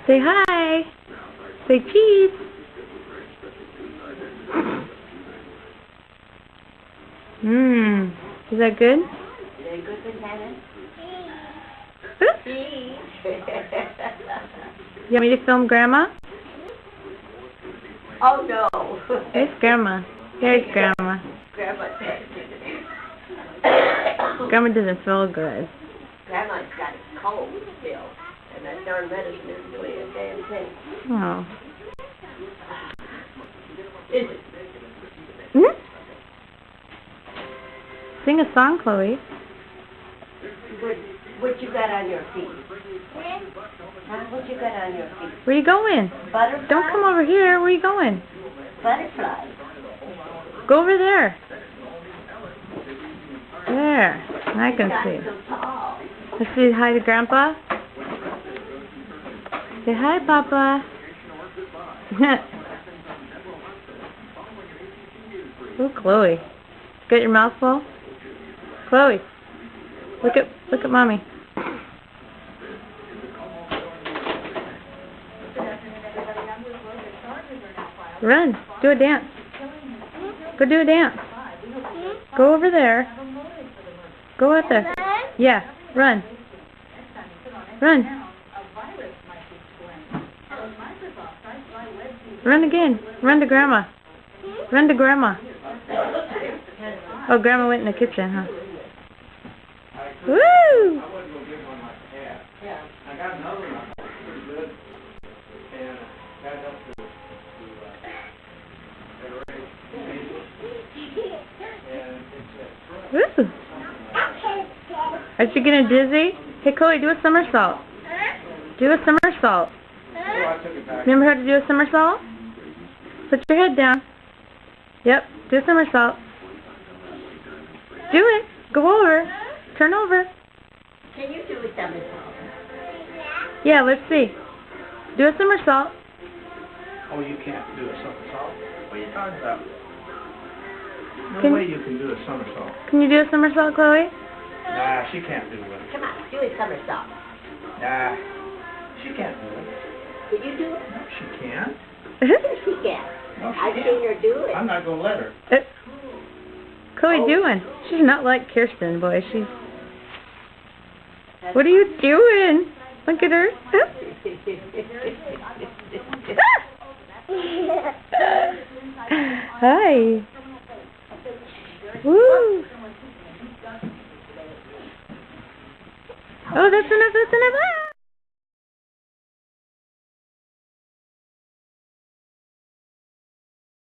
Say hi. Say cheese. Is that good? Very good, Hannah. You want me to film Grandma? Oh no. There's Grandma. There's Grandma. Grandma doesn't feel good. Grandma's got a cold still, and that darn medicine isn't doing a damn thing. Oh. Is it? Sing a song, Chloe. What you got on your feet? Huh? What you got on your feet? Where you going? Butterfly? Don't come over here. Where you going? Butterfly. Go over there. There. I can see. So tall. Let's say hi to Grandpa. Say hi, Papa. Oh, Chloe. Got your mouth full? Chloe. Look at Mommy. Run. Do a dance. Go do a dance. Go over there. Go out there. Yeah. Run. Run. Run again. Run to Grandma. Run to Grandma. Oh, Grandma went in the kitchen, huh? Woo! Woo! Are you getting dizzy? Hey, Chloe, do a somersault. Do a somersault. Remember how to do a somersault? Put your head down. Yep, do a somersault. Do it. Go over. Turn over. Can you do a somersault? Yeah, let's see. Do a somersault. Oh, you can't do a somersault? What are you talking about? No way you can do a somersault. Can you do a somersault, Chloe? Nah, she can't do it. Come on, do a somersault. Nah, she can't do it. Can you do it? No, she can't. Yes, she can. No, she I've can't. seen her do it. I'm not going to let her. Chloe doing? She's not like Kirsten, boy. She's... What are you doing? Look at her. Hi. Woo. Oh, that's enough. That's enough.